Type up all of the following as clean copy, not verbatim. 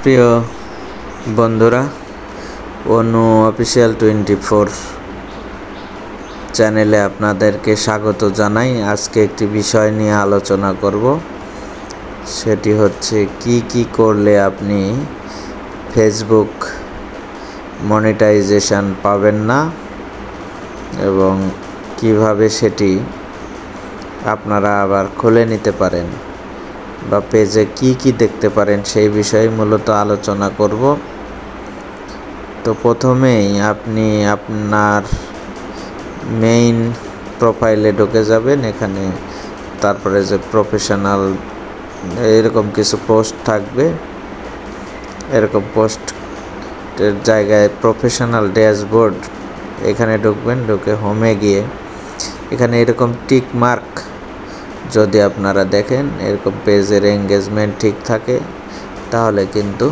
প্রিয় বন্ধুরা, অনু অফিসিয়াল 24 চ্যানেলে আপনাদেরকে স্বাগত জানাই। আজকে একটি বিষয় নিয়ে আলোচনা করব, সেটি হচ্ছে কি করলে আপনি ফেসবুক মনিটাইজেশন পাবেন না এবং কিভাবে সেটি আপনারা আবার খুলে নিতে পারেন বা পেজে কি দেখতে পারেন সেই বিষয়ে মূলত আলোচনা করব। তো প্রথমেই আপনি আপনার মেইন প্রোফাইলে ঢুকে যাবেন। এখানে তারপরে যে প্রফেশনাল এরকম কিছু পোস্ট থাকবে, এরকম পোস্টের জায়গায় প্রফেশনাল ড্যাশবোর্ড এখানে ঢুকবেন। ঢুকে হোমে গিয়ে এখানে এরকম টিক মার্ক যদি আপনারা দেখেন, এরকম পেজের এঙ্গেজমেন্ট ঠিক থাকে, তাহলে কিন্তু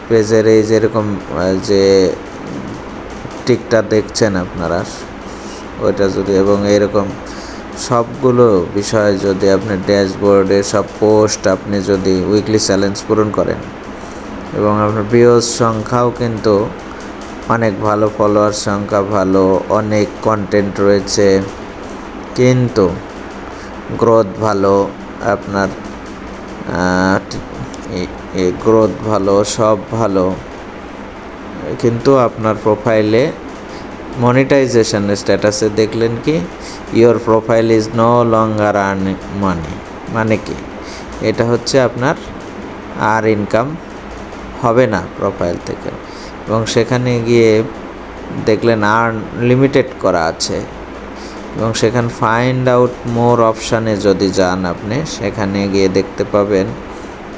পেজের এই যেরকম যে টিকটা দেখছেন আপনারা, ওইটা যদি এবং এরকম সবগুলো বিষয় যদি আপনি ড্যাশবোর্ডে সব পোস্ট আপনি যদি উইকলি চ্যালেঞ্জ পূরণ করেন এবং আপনার ভিউজ সংখ্যাও কিন্তু অনেক ভালো, ফলোয়ার সংখ্যা ভালো, অনেক কন্টেন্ট রয়েছে, কিন্তু গ্রোথ ভালো, আপনার গ্রোথ ভালো, সব ভালো, কিন্তু আপনার প্রোফাইলে মনিটাইজেশন স্ট্যাটাসে দেখলেন কি your profile is no longer earning money. মানে কি, এটা হচ্ছে আপনার আর ইনকাম হবে না প্রোফাইল থেকে। এবং সেখানে গিয়ে দেখলেন আর্ন লিমিটেড করা আছে এবং সেখানে ফাইন্ড আউট মোর অপশানে যদি যান আপনি, সেখানে গিয়ে দেখতে পাবেন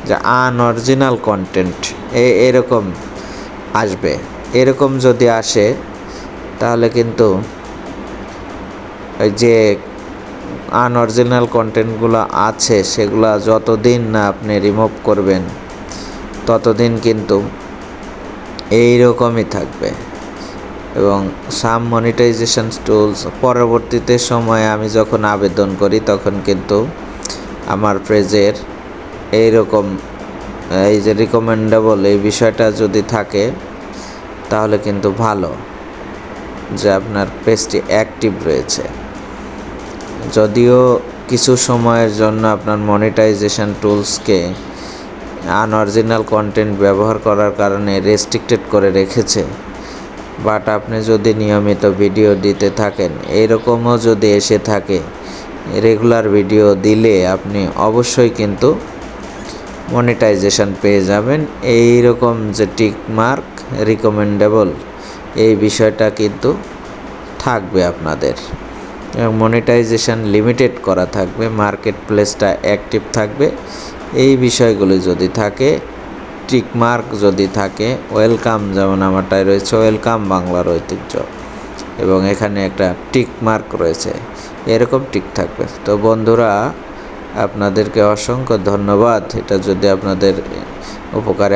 যে আনঅরিজিনাল কন্টেন্ট এরকম আসবে। এরকম যদি আসে তাহলে কিন্তু ওই যে আনঅরিজিনাল কন্টেন্টগুলো আছে সেগুলো যতদিন না আপনি রিমুভ করবেন ততদিন কিন্তু এইরকমই থাকবে। এবং সাম মনিটাইজেশন টুলস পরবর্তীতে সময়ে আমি যখন আবেদন করি তখন কিন্তু আমার পেজের এইরকম এই যে রিকমেন্ডেবল এই বিষয়টা যদি থাকে তাহলে কিন্তু ভালো যে আপনার পেজটি অ্যাক্টিভ রয়েছে। যদিও কিছু সময়ের জন্য আপনার মনিটাইজেশন টুলসকে আনঅরিজিনাল কন্টেন্ট ব্যবহার করার কারণে রেস্ট্রিক্টেড করে রেখেছে, বাট আপনি যদি নিয়মিত ভিডিও দিতে থাকেন, এরকমও যদি এসে থাকে রেগুলার ভিডিও দিলে আপনি অবশ্যই কিন্তু মনিটাইজেশন পেয়ে যাবেন। এই রকম যে টিক মার্ক রিকমেন্ডেবল এই বিষয়টা কিন্তু থাকবে আপনাদের এবং মনিটাইজেশন লিমিটেড করা থাকবে, মার্কেট প্লেসটা অ্যাক্টিভ থাকবে। এই বিষয়গুলি যদি থাকে, টিক মার্ক যদি থাকে, ওয়েলকাম যেমন আমারটাই রয়েছে ওয়েলকাম বাংলার ঐতিহ্য এবং এখানে একটা টিক মার্ক রয়েছে, এরকম টিক থাকবে। তো বন্ধুরা, আপনাদেরকে অসংখ্য ধন্যবাদ। এটা যদি আপনাদের উপকারে